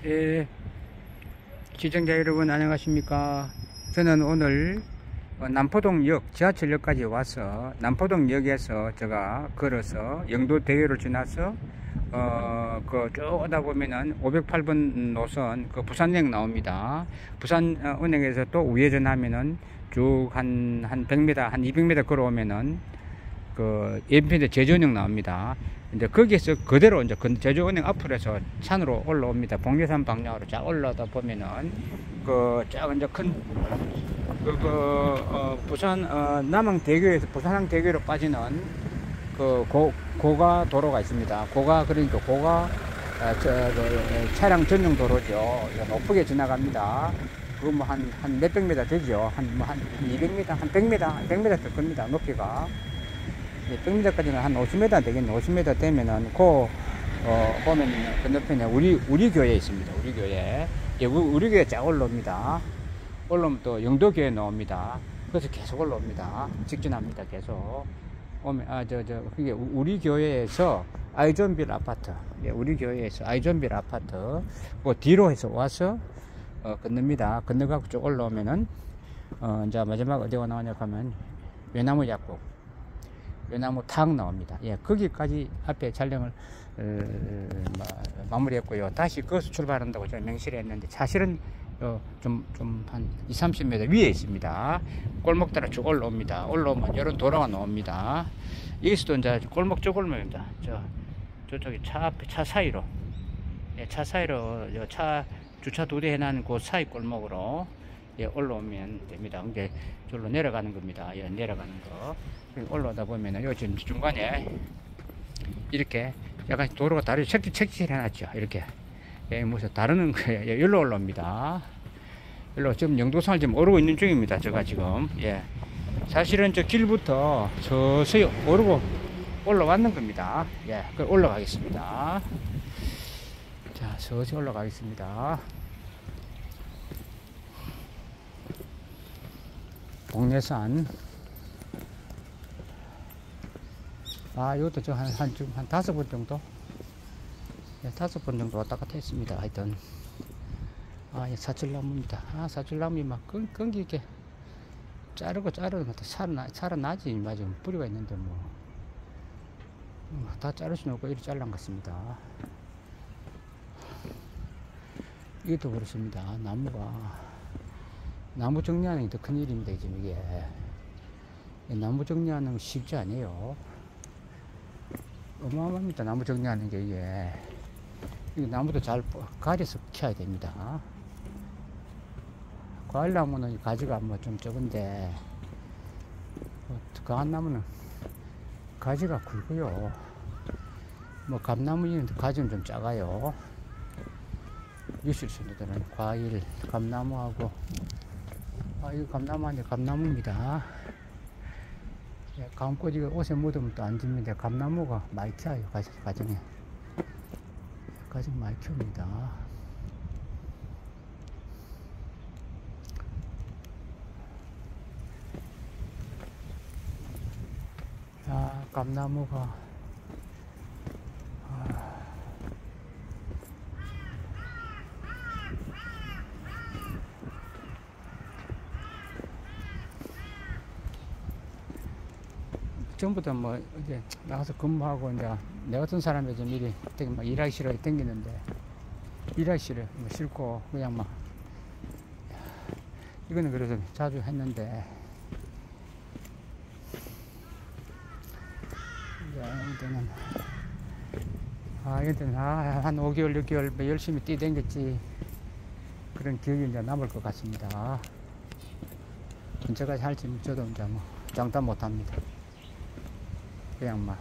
예, 시청자 여러분 안녕하십니까. 저는 오늘 남포동역 지하철역까지 와서 남포동역에서 제가 걸어서 영도대교를 지나서 쭉 오다 보면은 508번 노선 부산역 나옵니다. 부산은행에서 또 우회전하면은 쭉 한 100m 한 200m 걸어오면은 예편에 제주은행 나옵니다. 이제 거기에서 그대로 이제 제주은행 앞으로 해서 산으로 올라옵니다. 봉계산 방향으로 쫙 올라오다 보면은 쫙 이제 큰 부산 남항대교에서 부산항대교로 빠지는 고가 도로가 있습니다. 그러니까 차량 전용 도로죠. 높게 지나갑니다. 그거 뭐 한 몇백 미터 되죠. 한 200m, 한 100m 될 겁니다. 높이가. 100m까지는 한 50m 되겠네. 50m 되면은 보면 건너편에 우리 교회 있습니다. 우리 교회. 예, 우리 교회 쫙 올라옵니다. 올라오면 또 영도교회 나옵니다. 그래서 계속 올라옵니다. 직진합니다. 계속 오면 그게 우리 교회에서 아이존빌 아파트. 예, 우리 교회에서 아이존빌 아파트 그 뒤로 해서 와서 건넙니다. 건너가고 쭉 올라오면은 이제 마지막 어디가 나오냐 하면 외나무 약국, 외나무 탕 나옵니다. 예, 거기까지 앞에 촬영을 마무리했고요. 다시 거기서 출발한다고 제가 명시를 했는데 사실은 좀 한 20-30m 위에 있습니다. 골목 따라 쭉 올라옵니다. 올라오면 이런 도로가 나옵니다. 여기서도 이제 골목 쭉 올라옵니다. 저쪽에 차 사이로, 예, 차 사이로 차 주차 2대 해놓은 그 사이 골목으로, 예, 올라오면 됩니다. 이게 저로 내려가는 겁니다. 예, 내려가는 거. 올라오다 보면은 요 지금 중간에 이렇게 약간 도로가 다르게 책질 해놨죠. 이렇게. 예, 무슨 다르는 거예요. 예, 여기로 올라옵니다. 여기로 지금 영도선을 지금 오르고 있는 중입니다. 제가 지금. 예. 사실은 저 길부터 서서히 오르고 올라왔는 겁니다. 예, 그 올라가겠습니다. 자, 서서히 올라가겠습니다. 봉내산. 이것도 저 한 5번 정도? 예, 5번 정도 왔다 갔다 했습니다. 하여튼. 예, 사철나무입니다. 사철나무이 막 끈기 있게 자르고 살아나지. 맞아. 뿌리가 있는데 다 자를 수는 없고 이렇게 잘란 것 같습니다. 이것도 그렇습니다. 나무 정리하는 게 더 큰 일입니다. 지금 이게. 나무 정리하는 거 쉽지 않아요. 어마어마합니다. 나무 정리하는 게 이게 나무도 잘 가려서 켜야 됩니다. 과일나무는 가지가 좀 적은데 강한 나무는 가지가 굵고요. 감나무는 가지는 좀 작아요. 유실순들은 과일 감나무하고 이거 감나무 아니에요. 감나무입니다. 예, 감꼬지가 옷에 묻으면 또 안 집니다. 감나무가 많이 켜요. 가정에 많이 켭니다. 감나무가 전부 다 이제 나가서 근무하고 이제 내 같은 사람이 좀 일하기 싫어 땡기는데 일하기 싫고 그냥 이거는 그래서 자주 했는데 이때는 한 5개월 6개월 열심히 뛰댕겼지 그런 기억이 이제 남을 것 같습니다. 언제까지 할지 저도 이제 장담 못합니다. 그냥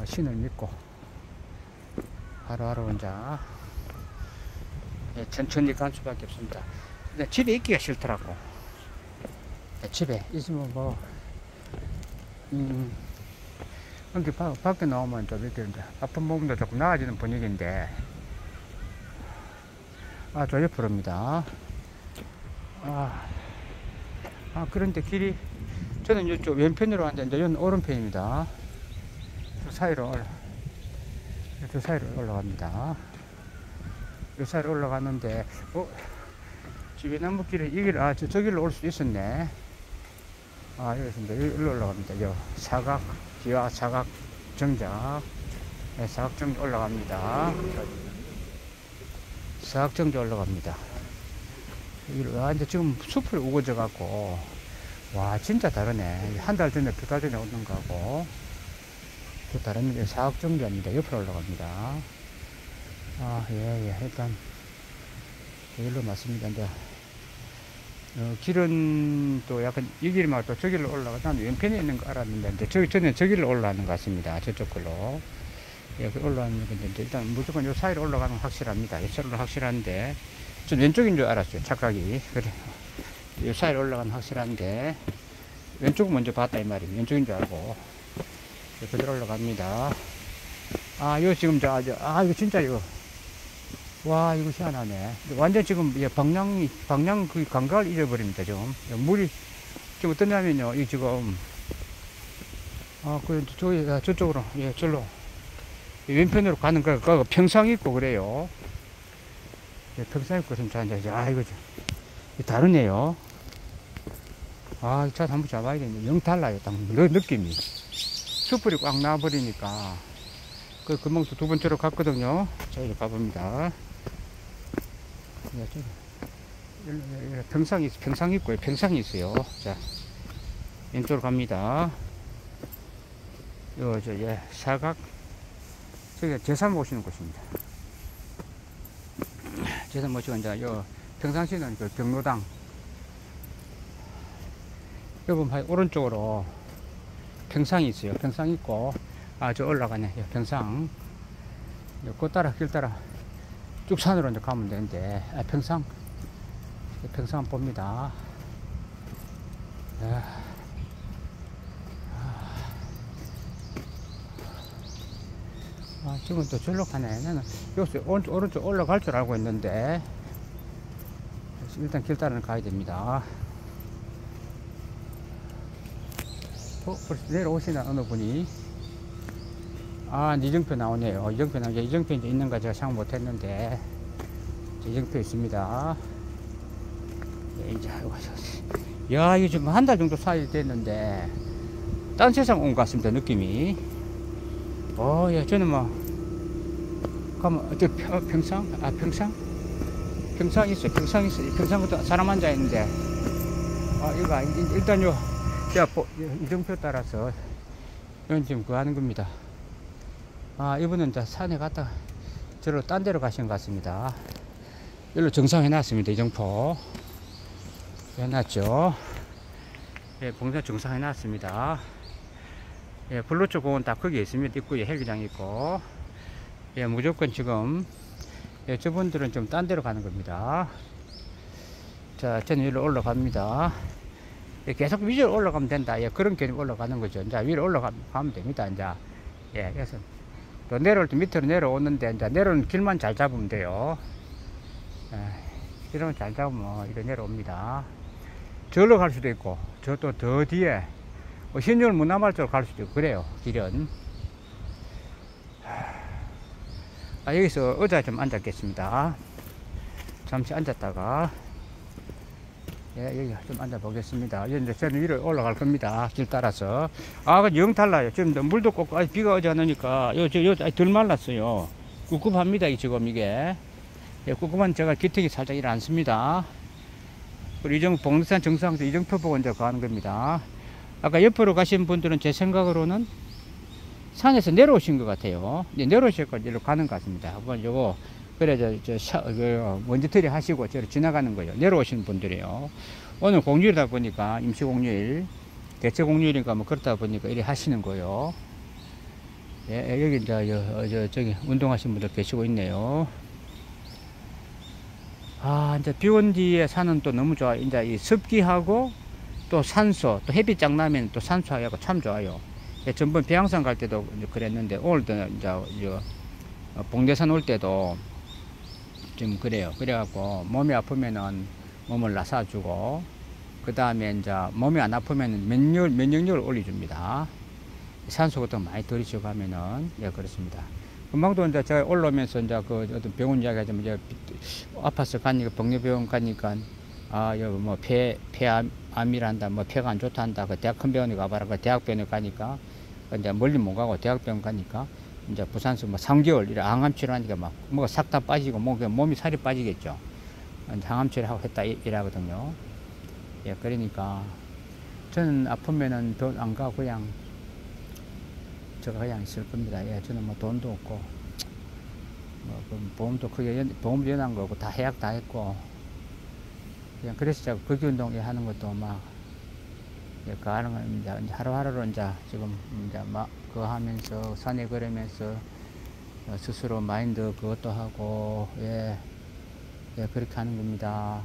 신을 믿고 하루하루 이제 천천히 갈 수밖에 없습니다. 근데 집에 있기가 싫더라고. 집에 있으면 이렇게 밖에 나오면 좀 이렇게 이제 아픈 몸도 조금 나아지는 분위기인데 저 옆으로입니다. 그런데 길이 저는 이쪽 왼편으로 앉았는데 이건 오른편입니다. 저 사이로 올라갑니다. 요 사이로 올라가는데, 지배나무길에 이 길, 저 길로 올 수 있었네. 여기 있습니다. 여기로 올라갑니다. 요 사각, 기와 사각 정자. 네, 사각 정자 올라갑니다. 사각 정자 올라갑니다. 여기로, 이제 지금 숲을 우거져 갖고, 와, 진짜 다르네. 한 달 전에, 두 달 전에 오는 거하고, 또 다른 사각 정자입니다. 옆으로 올라갑니다. 예, 일단, 여기로 맞습니다. 이제, 길은 또 약간 이 길만 또 저 길로 올라가. 나는 왼편에 있는 거 알았는데, 이제 저는 저 길로 올라가는 것 같습니다. 저쪽 걸로. 예, 올라가는 건데, 일단 무조건 요 사이로 올라가는 건 확실합니다. 요 사이로 확실한데, 전 왼쪽인 줄 알았어요. 착각이. 그래. 요 사이로 올라가는 확실한데, 왼쪽은 먼저 봤다, 이 말이에요. 왼쪽인 줄 알고. 그대로 올라갑니다. 이거 지금 이거 진짜 이거. 와, 이거 희한하네. 완전 지금, 방향 그 감각을 잃어버립니다, 지금. 물이, 지금 어떠냐면요, 이 지금, 저쪽으로, 예, 절로. 왼편으로 가는 거, 평상 있고 그래요. 예, 평상 있고, 자, 이거, 다르네요. 이 차 한번 잡아야겠네. 영 달라요, 딱, 느낌이. 숯불이 꽉 나와버리니까. 금방 또 두 번째로 갔거든요. 자, 이제 가봅니다. 평상 있고요. 평상이 있어요. 자, 왼쪽으로 갑니다. 사각. 저기가 제사 모시는 곳입니다. 제사 모시고, 이제, 평상시는 그 경로당. 여기 보면 오른쪽으로 평상이 있어요. 평상 있고, 저 올라가네. 평상. 길 따라 쭉 산으로 이제 가면 되는데, 평상 봅니다. 지금 또 절로 가네. 나는 여기서 오른쪽 올라갈 줄 알고 있는데, 일단 길 따라는 가야 됩니다. 벌써 내려오시나, 어느 분이. 이정표 나오네요. 이정표 이제 있는가 제가 생각 못했는데, 이정표 있습니다. 네, 이제, 야, 이거 지금 한 달 정도 사이 됐는데, 딴 세상 온 것 같습니다, 느낌이. 예, 저는 가면, 평상? 평상? 평상 있어요. 평상부터 사람 앉아있는데, 이거, 일단 이정표 따라서, 이건 지금 그거 하는 겁니다. 이분은 산에 갔다, 저로 딴 데로 가신 것 같습니다. 여기로 정상해놨습니다. 이정표. 해놨죠. 예, 봉사 정상해놨습니다. 예, 블루초 공원 딱 거기에 있습니다. 입구에 헬기장 있고. 예, 무조건 지금, 저분들은 좀 딴 데로 가는 겁니다. 자, 저는 위로 올라갑니다. 계속 위로 올라가면 된다. 그런 개념 올라가는 거죠. 이제 위로 올라가면 됩니다. 이제, 그래서 또 내려올 때 밑으로 내려오는데, 이제 내려오는 길만 잘 잡으면 돼요. 길만 잘 잡으면 이렇게 내려옵니다. 저로 갈 수도 있고, 저 또 더 뒤에, 신유를 문화마을 쪽으로 갈 수도 있고, 그래요. 길은. 여기서 의자에 좀 앉았겠습니다. 잠시 앉았다가, 여기 좀 앉아보겠습니다. 이제 저는 위로 올라갈 겁니다. 길 따라서. 영 달라요. 지금 물도 꼭, 비가 오지 않으니까, 덜 말랐어요. 꿉꿉합니다, 지금 이게. 꿉꿉한 제가 기특이 살짝 일 않습니다. 그리고 봉산 정상에서 이정표 보고 이제 가는 겁니다. 아까 옆으로 가신 분들은 제 생각으로는 산에서 내려오신 것 같아요. 내려오실 걸 이리로 가는 것 같습니다. 한번 요거, 그래, 먼지털이 하시고, 저로 지나가는 거예요. 내려오시는 분들이에요. 오늘 공휴일이다 보니까, 임시 공휴일, 대체 공휴일이니까 그렇다 보니까 이리 하시는 거예요. 여기 이제, 저기, 운동하시는 분들 계시고 있네요. 이제 비 온 뒤에 산은 또 너무 좋아요. 이제 이 습기하고, 또 산소, 또 햇빛 쫙 나면 또 산소하고 참 좋아요. 전번 배양산 갈 때도 그랬는데, 오늘도 이제, 봉대산 올 때도 좀 그래요. 그래갖고, 몸이 아프면은 몸을 나사주고, 그 다음에 이제 몸이 안 아프면은 면역력을 올려줍니다. 산소 같은 거 많이 들이쉬고 하면은, 그렇습니다. 금방도 이제 제가 올라오면서 이제 그 어떤 병원 이야기 하자면 이제 아파서 가니까 병리병원 가니까 아 여기 뭐 폐암이란다 뭐 폐가 안 좋다 한다 그 대학 큰 병원에 가봐라 그 대학병원에 가니까 이제 멀리 못 가고 대학병원 가니까 이제 부산서 뭐 3개월 이래 항암 치료하니까 막 뭐가 싹 다 빠지고 뭐 몸이 살이 빠지겠죠. 항암 치료하고 했다 이라거든요. 예 그러니까 저는 아프면은 돈 안 가고 그냥 제가 그냥 있을 겁니다. 예, 저는 뭐 돈도 없고, 뭐, 보험도 크게, 보험 연한 거고, 다 해약 다 했고, 그냥 그래서 제가 거기 운동 하는 것도 막, 예, 가는 겁니다. 이제 하루하루로 이제 지금 이제 막 그거 하면서, 산에 걸으면서, 스스로 마인드 그것도 하고, 예, 예, 그렇게 하는 겁니다.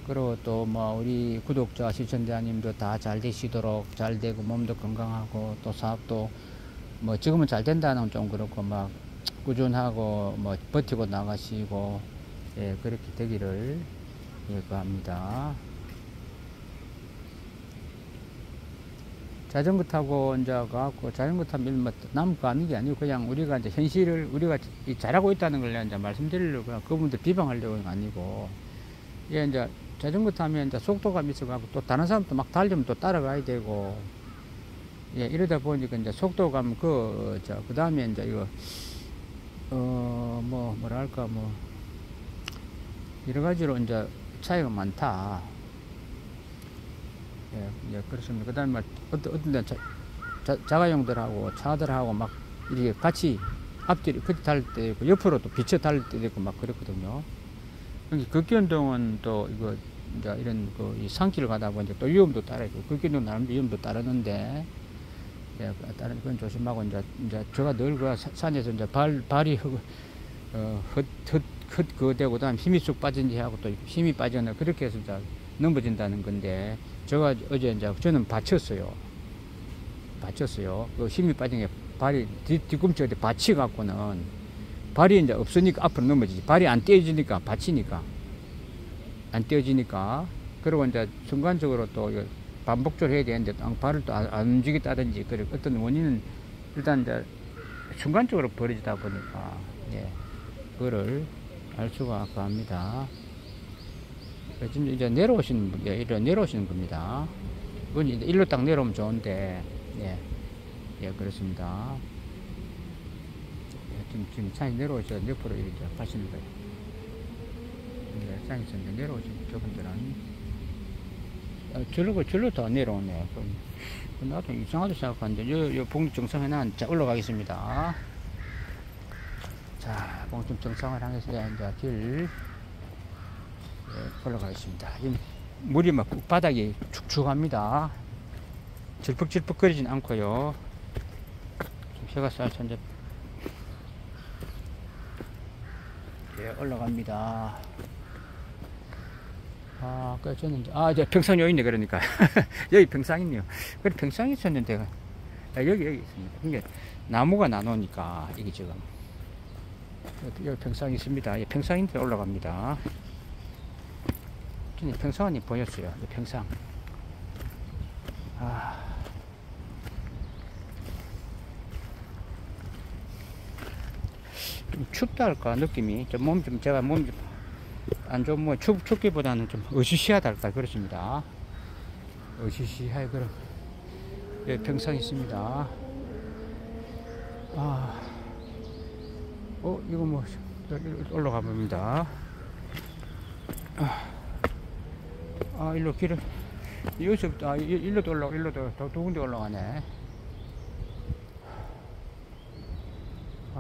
그리고 또 뭐 우리 구독자 시청자님도 다 잘 되시도록 잘 되고 몸도 건강하고 또 사업도 뭐 지금은 잘 된다는 좀 그렇고 막 꾸준하고 뭐 버티고 나가시고 예 그렇게 되기를 예고합니다. 자전거 타고 이제 가고 자전거 타면 뭐 남 가는 게 아니고 그냥 우리가 이제 현실을 우리가 잘하고 있다는 걸 이제 말씀드리려고 그분들 비방하려고는 아니고 예 이제 자전거 타면 이제 속도감 있어가지고 또 다른 사람도 막 달리면 또 따라가야 되고, 예, 이러다 보니까 이제 속도감 그 다음에 이제 이거, 뭐랄까, 뭐, 여러 가지로 이제 차이가 많다. 예, 그렇습니다. 그 다음에 어떤 데 자가용들하고 차들하고 막 이렇게 같이 앞뒤로 그렇게 달릴 때 있고, 옆으로 또 비쳐 달릴 때도 있고 막 그렇거든요. 걷기 운동은 또 이거 이제 이런 이 산길을 가다 보니까 또 위험도 따르고 걷기 운동 나름 위험도 따르는데 예, 다른 건 조심하고 이제 제가 늘 그 산에서 이제 발이 헛되고 그다음 힘이 쑥 빠진지 하고 또 힘이 빠지거나 그렇게 해서 이제 넘어진다는 건데 제가 어제 이제 저는 받쳤어요. 그 힘이 빠진 게 발이 뒤꿈치에 받치 갖고는 발이 이제 없으니까 앞으로 넘어지지. 발이 안 떼어지니까, 받치니까. 안 떼어지니까. 그리고 이제 순간적으로 또 반복적으로 해야 되는데, 발을 또 안 움직였다든지, 그리고 어떤 원인은 일단 이제 순간적으로 벌어지다 보니까, 예, 그거를 알 수가 합니다. 지금 이제 내려오시는 분, 예, 내려오시는 겁니다. 그건 이제 일로 딱 내려오면 좋은데, 예, 예, 그렇습니다. 지금 산이 내려오셔서 옆으로 이렇게 가시는 거예요. 네, 산에서 내려오시는 저분들은 절로 더 내려오네. 나도 이상하게 생각하는데 요 봉 정상에 난 올라가겠습니다. 자, 봉 정상을 향해서 이제 길 올라가겠습니다. 물이 막 바닥이 축축합니다. 질퍽질퍽 거리진 않고요. 해가 쌀 이제 예, 올라갑니다. 아, 그 저는 이제 평상 여기 있네. 그러니까 여기 평상 있네요. 그래 평상이 있었는데 여기 있습니다. 이게 나무가 나누니까 이게 지금 여기 평상이 있습니다. 예, 평상인데 올라갑니다. 저는 평상이 보였어요. 평상. 좀 춥다 할까 느낌이 제가 몸 좀 안 좋은 뭐 춥기보다는 좀 으시시하다 할까 그렇습니다. 으시시하게 그럼 예, 평상 있습니다. 이거 뭐 올라가 봅니다. 일로 길을 여기서부터 일로도 올라가 일로도 두 군데 올라가네.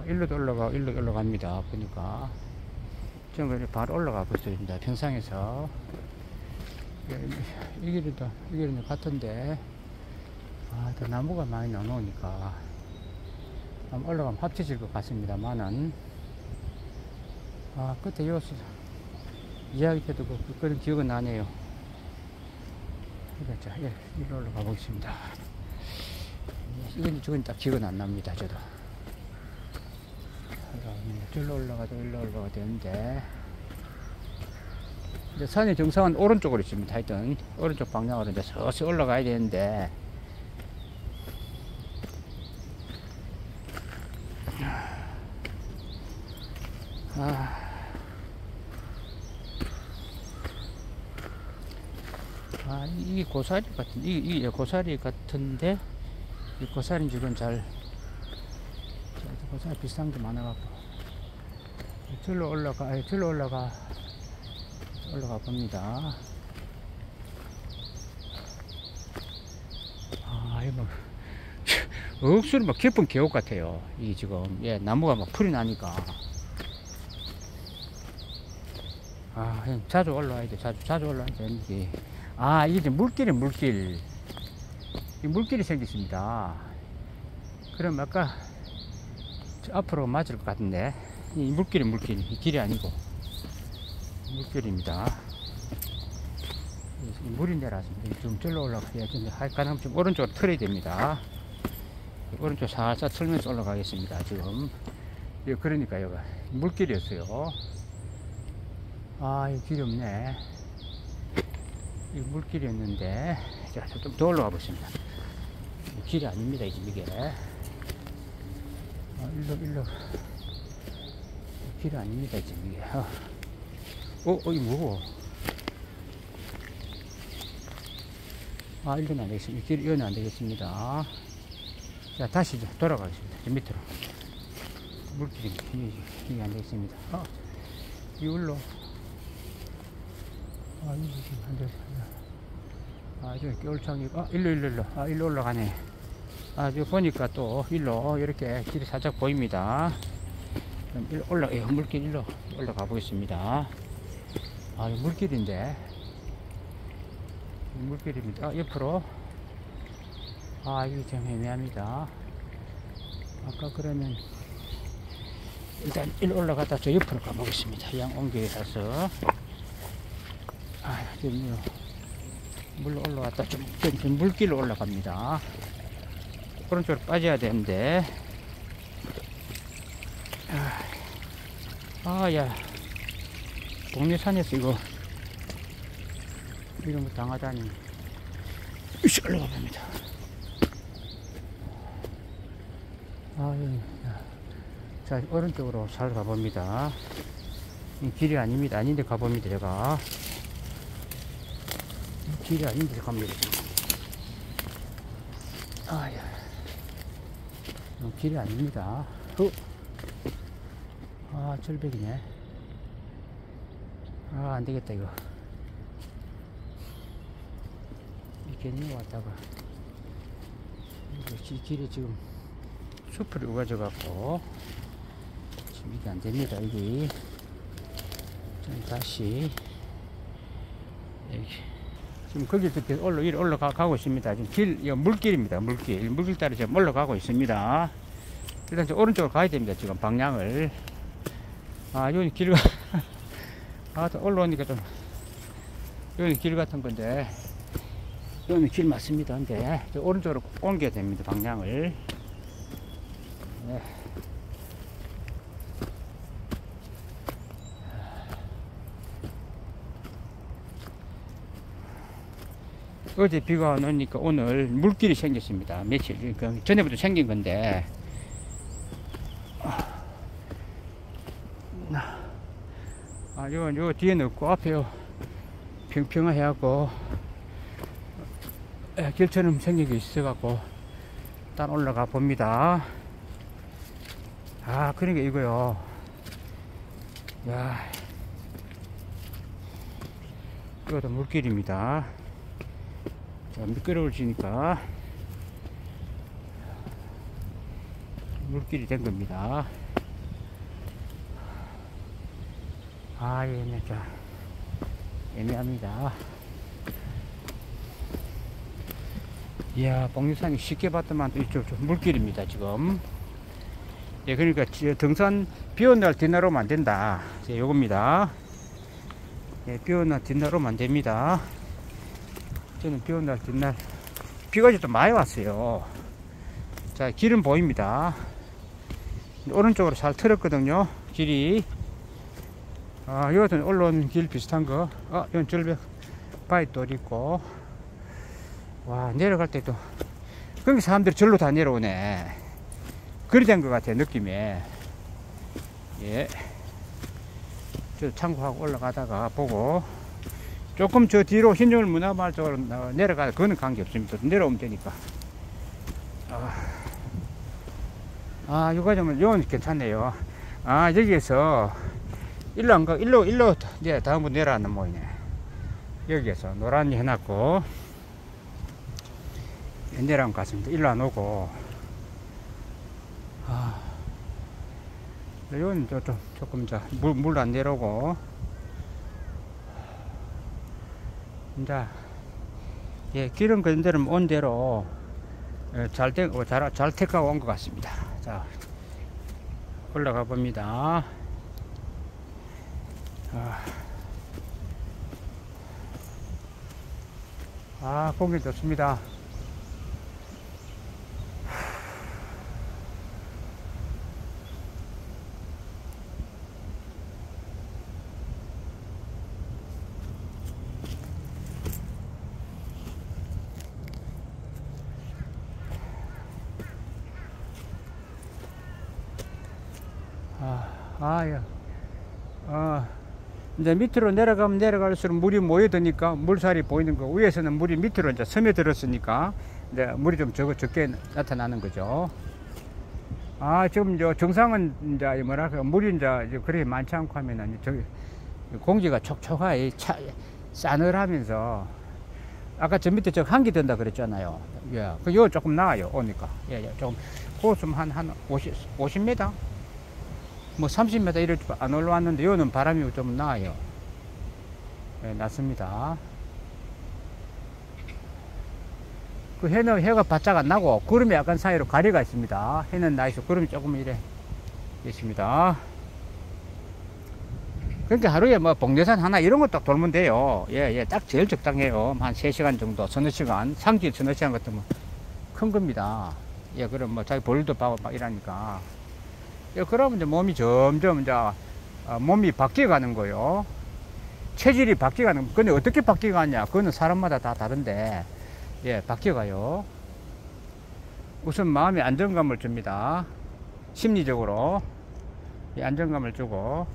일로 올라갑니다. 보니까 지금 바로 올라가 보겠습니다. 평상에서 이 길은 같은데 또 나무가 많이 나오니까 한번 올라가면 합쳐질 것 같습니다만은 그때 여기서 이야기 때도 그런 기억은 나네요. 자, 일로 올라가 보겠습니다. 저건 딱 기억은 안 납니다. 저도. 일로 올라가도 되는데 이제 산의 정상은 오른쪽으로 있습니다. 하여튼 오른쪽 방향으로 이제 서서히 올라가야 되는데 이 고사리 같은, 이 고사리 같은데, 이 고사리는 지금 고사리 비슷한 게 많아갖고, 절로 올라가 봅니다. 이거 억수로 막 깊은 계곡 같아요. 이 지금, 나무가 막 풀이 나니까. 자주 올라와야 돼. 자주 올라와야 돼. 이게 이제 물길. 이 물길이 생겼습니다. 그럼 아까 앞으로 맞을 것 같은데, 이 물길, 이 길이 아니고 물길입니다. 물이 내려서 좀 절로 올라가야 되는데, 할까는 좀 오른쪽으로 틀어야 됩니다. 오른쪽 살짝 틀면서 올라가겠습니다. 지금 그러니까 여기 물길이었어요. 이 길이 없네. 이 물길이었는데, 자, 좀 더 올라가 보겠습니다. 길이 아닙니다, 이게. 일로. 길이 아닙니다, 이게. 이거 뭐고? 이건 안 되겠습니다. 이건 안 되겠습니다. 자, 다시 돌아가겠습니다. 저 밑으로. 물길이, 이게 안 되겠습니다. 이걸로. 이거 안 돼. 저 겨울창이, 일로 올라가네. 저 보니까 또 일로 이렇게 길이 살짝 보입니다. 그럼 물길 일로 올라가 보겠습니다. 물길인데. 물길입니다. 옆으로. 이게 좀 애매합니다. 아까 그러면, 일단 일로 올라갔다 저 옆으로 가보겠습니다. 양 옮겨 가서. 지금 물로 올라갔다 좀 물길로 올라갑니다. 오른쪽으로 빠져야 되는데. 야, 동네 산에서 이런 거 당하다니. 올라가 봅니다. 자, 오른쪽으로 잘 가봅니다. 길이 아닙니다. 아닌데 가봅니다, 제가. 길이 아닌데 갑니다. 길이 아닙니다. 절벽이네. 안 되겠다, 이거. 괜히 왔다가. 길에 지금 숲을 우거져갖고, 지금 이게 안 됩니다, 이게. 좀 다시. 지금 거기서 올라가고 있습니다. 지금 물길입니다. 물길 따라 지금 올라가고 있습니다. 일단 저 오른쪽으로 가야 됩니다. 지금 방향을. 여기 길가, 또 올라오니까 좀, 여기 길 같은 건데, 여기는 길 맞습니다. 근데, 저 오른쪽으로 옮겨야 됩니다. 방향을. 네. 어제 비가 안 오니까 오늘 물길이 생겼습니다. 며칠 전에부터 생긴 건데, 요 뒤에는 없고 앞에 평평해갖고 길처럼 생긴 게 있어갖고 일단 올라가 봅니다. 그러니까 이거요. 이것도 물길입니다. 미끄러워지니까 물길이 된 겁니다. 애매합니다. 이야, 복리산이 쉽게 봤더만 이쪽 물길입니다, 지금. 그러니까 등산 비 오는 날 뒷날 오면 안 된다. 요겁니다. 비 오는 날 뒷날 오면 안 됩니다. 저는 비 오는 날 뒷날 비가 좀 많이 왔어요. 자, 길은 보입니다. 오른쪽으로 잘 틀었거든요, 길이. 이것은 올라오는 길 비슷한 거. 이건 절벽 바위 또 있고. 내려갈 때도 그러니까 사람들이 절로 다 내려오네. 그리 된 것 같아요, 느낌에. 예. 저 창고하고 올라가다가 보고, 조금 저 뒤로 흰정을 문화마을 쪽으로 내려가다, 그거는 관계없습니다. 내려오면 되니까. 유가점은 요건 괜찮네요. 여기에서 일로 안 가, 일로 이제 다음부터 내려가는 모이네. 여기에서 노란이 해놨고, 내려간 것 같습니다. 일로 안 오고, 요건 조금 물 안 내려오고, 이제, 예, 길은 그대로 온 대로, 잘 택하고 온 것 같습니다. 자, 올라가 봅니다. 공기 좋습니다. 예. 이제 밑으로 내려가면 내려갈수록 물이 모여드니까 물살이 보이는 거. 위에서는 물이 밑으로 이제 스며들었으니까 이제 물이 좀 적게 나타나는 거죠. 지금 정상은 이제 뭐랄까, 물이 이제 그렇게 많지 않고 하면은 공기가 촉촉하게 싸늘하면서, 아까 저 밑에 한기 든다 그랬잖아요. 예. 요 조금 나아요, 오니까. 예, 좀, 고수면 한 50m? 뭐 30m 이렇게 안 올라왔는데, 요는 바람이 좀 나아요. 예, 낮습니다. 그 해는 해가 바짝 안 나고, 구름이 약간 사이로 가리가 있습니다. 해는 나 있어, 구름이 조금 이래 있습니다. 그러니까 하루에 뭐 봉내산 하나 이런 거 딱 돌면 돼요. 예, 딱 제일 적당해요. 한 3시간 정도, 서너 시간, 상지 서너 시간 같으면 큰 겁니다. 예, 그럼 뭐 자기 볼일도 봐고 막 이러니까. 예, 그러면 이제 몸이 점점 이제 몸이 바뀌어가는 거요. 체질이 바뀌어가는 거. 근데 어떻게 바뀌어가냐? 그거는 사람마다 다 다른데, 예, 바뀌어가요. 우선 마음에 안정감을 줍니다. 심리적으로. 예, 안정감을 주고,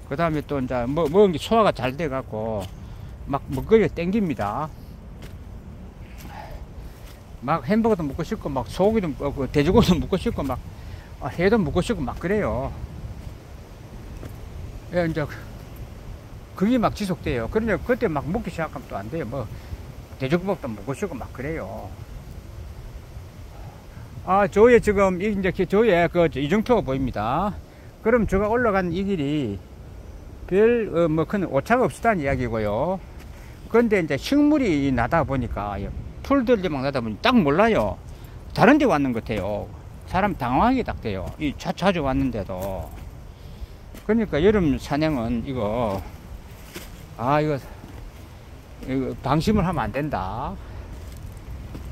그 다음에 또 이제 먹은 게 소화가 잘 돼갖고, 막 먹거리가 땡깁니다. 막 햄버거도 먹고 싶고, 막 소고기도 먹고, 돼지고기도 먹고 싶고, 막 해도 먹고 싶고 막 그래요. 예, 이제 그게 막 지속돼요. 그런데 그때 막 먹기 시작하면 또 안 돼요. 뭐 돼지고기도 먹고 싶고 막 그래요. 저에 지금 이제 저에 그 이정표가 보입니다. 그럼 제가 올라간 이 길이 별 뭐 큰 오차가 없었다는 이야기고요. 그런데 이제 식물이 나다 보니까, 풀들이 막 나다 보니 딱 몰라요. 다른 데 왔는 것 같아요. 사람 당황하게 딱 돼요. 자주 왔는데도. 그러니까 여름 사냥은 이거 방심을 하면 안 된다.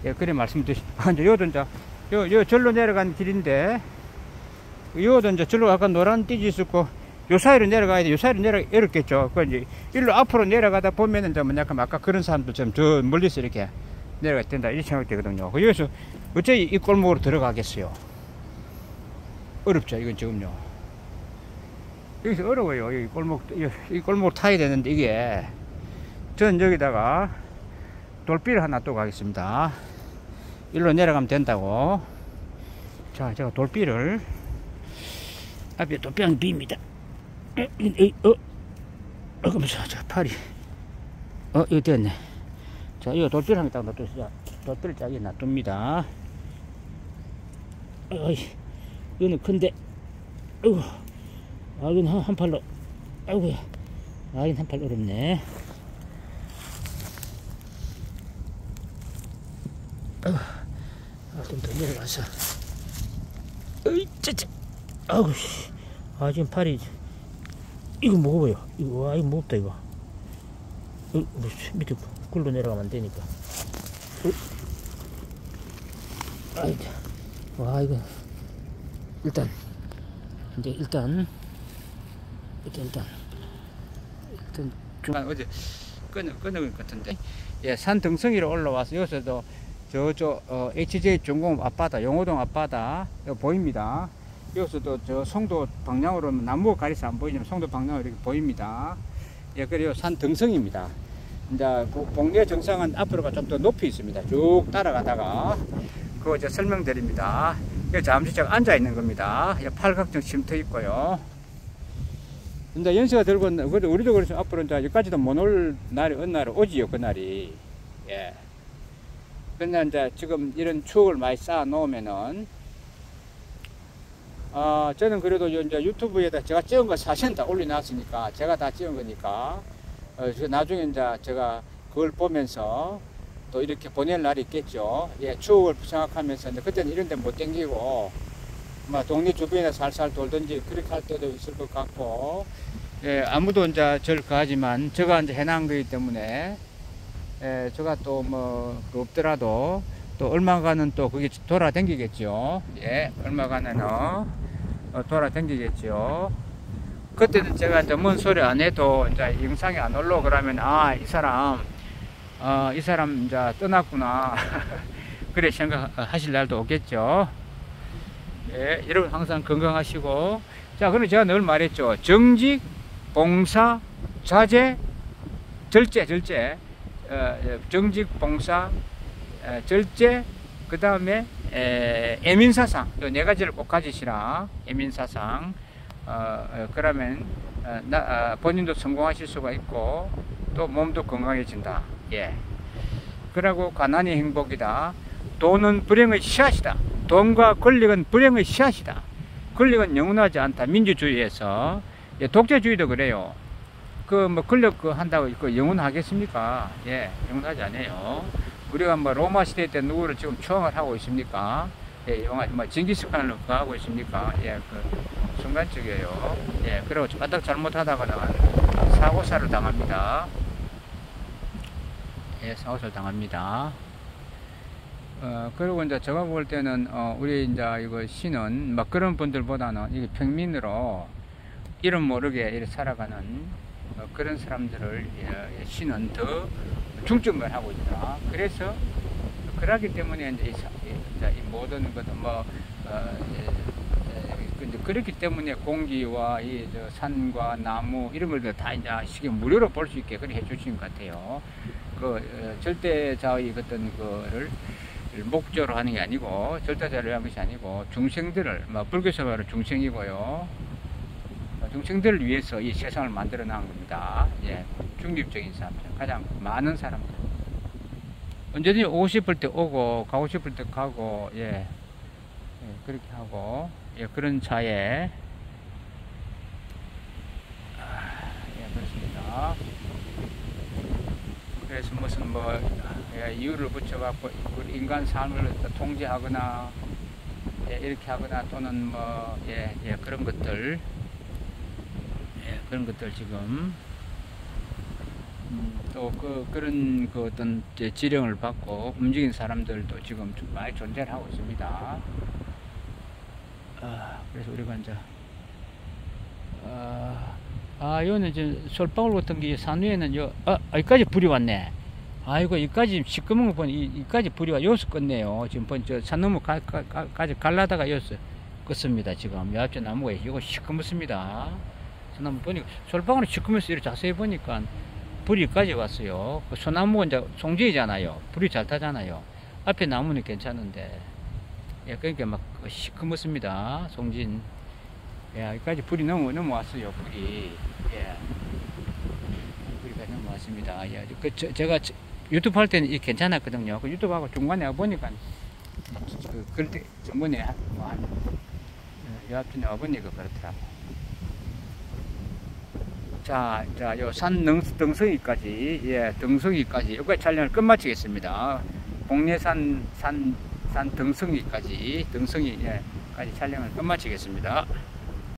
예, 그래 말씀드리. 이제 요도 이제 요 절로 내려간 길인데, 요도 이제 절로 아까 노란 띠지 있었고, 요 사이로 내려가야 돼. 요 사이로 이렇겠죠. 그 이제 일로 앞으로 내려가다 보면은 좀 약간 아까 그런 사람들처럼 저 멀리서 이렇게 내려가야 된다, 이렇게 생각되거든요. 여기서 어째 이 골목으로 들어가겠어요? 어렵죠, 이건 지금요. 여기서 어려워요. 이 골목 타야 되는데, 이게. 전 여기다가 돌비를 하나 또 가겠습니다. 일로 내려가면 된다고. 자, 제가 돌비를, 앞에 돌비랑 비입니다. 자, 팔이. 이거 됐네. 자, 이거 돌비를 한 개 딱 놔두시죠. 돌비를 짝에 놔둡니다. 이거는 큰데, 이건 한 팔로, 아이고야. 이건 한 팔 어렵네. 좀 더 내려가서. 짜짜. 지금 팔이, 이거 무거워요. 이거 무겁다, 이거. 밑에 굴로 내려가면 안 되니까. 이거. 일단 중간 어제 끊어것 같은데, 예, 산 등성이로 올라와서 여기서도 HJ 중공업 앞바다, 용호동 앞바다, 여기 보입니다. 여기서 또 저 송도 방향으로 나무가 가려서 안 보이지만 송도 방향으로 이렇게 보입니다. 예, 그리고 산 등성입니다. 이제 봉내 정상은 앞으로가 좀 더 높이 있습니다. 쭉 따라가다가 그거 이제 설명드립니다. 여기 잠시 제가 앉아 있는 겁니다. 팔각정 쉼터 있고요. 이제 연세가 들고, 우리도 그래서 앞으로 이제 여기까지도 못 올 날이 어느 날 오지요, 그날이. 예. 근데 이제 지금 이런 추억을 많이 쌓아 놓으면은, 저는 그래도 이제 유튜브에다 제가 찍은 거 사실은 다 올려놨으니까, 제가 다 찍은 거니까, 나중에 이제 제가 그걸 보면서 또 이렇게 보낼 날이 있겠죠. 예, 추억을 생각하면서, 이제 그때는 이런 데 못 댕기고, 동네 주변에 살살 돌든지 그렇게 할 때도 있을 것 같고, 예, 아무도 이제 저를 가지만 제가 이제 해놓은 거기 때문에, 예, 제가 또 없더라도 또 얼마간은 또 그게 돌아다니겠죠. 예, 얼마간은 돌아다니겠죠. 그때는 제가 이제 뭔 소리 안 해도 이제 영상이 안 올라 그러면 이 사람 이제 떠났구나. 그래 생각하실 날도 오겠죠. 예, 여러분 항상 건강하시고. 자, 그럼 제가 늘 말했죠. 정직, 봉사, 자제, 절제. 정직, 봉사, 절제, 그 다음에 애민사상. 이 네 가지를 꼭 가지시라. 애민사상. 그러면 본인도 성공하실 수가 있고 또 몸도 건강해진다. 예. 그리고 가난이 행복이다. 돈은 불행의 씨앗이다. 돈과 권력은 불행의 씨앗이다. 권력은 영원하지 않다. 민주주의에서. 예, 독재주의도 그래요. 권력 한다고 영원하겠습니까? 예, 영원하지 않아요. 우리가 로마 시대 때 누구를 지금 추앙을 하고 있습니까? 예, 징기스칸을 하고 있습니까? 예, 순간적이에요. 예, 그리고 바닥 잘못하다가는 사고사를 당합니다. 예, 사고사를 당합니다. 그리고 이제 제가 볼 때는, 우리 이제 이거 신은 그런 분들보다는 이게 평민으로 이름 모르게 이렇게 살아가는 그런 사람들을 신은 더 중점을 하고 있다. 그래서 그러기 때문에 이제 이 모든 것도 그렇기 때문에 공기와 이 산과 나무 이런 것들 다 이제 쉽게 무료로 볼 수 있게 그렇게 해주신 것 같아요. 절대자의 어떤 거를 목적으로 하는 게 아니고 절대자를 위한 것이 아니고 중생들을 불교에서 말하는 중생이고요. 중생들을 위해서 이 세상을 만들어 놓은 겁니다. 예, 중립적인 사람들, 가장 많은 사람들. 언제든지 오고 싶을 때 오고, 가고 싶을 때 가고, 예, 그렇게 하고, 예, 그런 차에, 예, 그렇습니다. 그래서 무슨 이유를 붙여갖고 인간 삶을 통제하거나, 예, 이렇게 하거나 또는 그런 것들. 그런 것들 지금 또 그런 어떤 지령을 받고 움직인 사람들도 지금 좀 많이 존재를 하고 있습니다. 그래서 우리가 이제 여기는 지금 솔방울 같은 게 산 위에는 여기까지 불이 왔네. 아이고, 여기까지 시꺼먼 거 보니 여기까지 불이 와. 여기서 껐네요. 지금 저 산 너머까지 갈라다가 여기서 껐습니다. 지금 옆에 나무가 이거 시꺼멓습니다. 소나무 보니까 솔방울이 시커면서 이렇게 자세히 보니까 불이 여기까지 왔어요. 소나무가 이제 송지이잖아요. 불이 잘 타잖아요. 앞에 나무는 괜찮은데, 예, 그러니까 시커멓습니다. 송진. 예, 여기까지 불이 넘어왔어요. 불이. 예, 불이 넘어왔습니다. 예, 제가 유튜브 할 때는 괜찮았거든요. 유튜브 하고 중간에 와보니까 그럴 때 전번에 요 앞에 와보니까 그렇더라고. 자, 요 산 등성이까지, 예, 등성이까지, 여기까지 촬영을 끝마치겠습니다. 봉내산 등성이까지, 예, 까지 촬영을 끝마치겠습니다.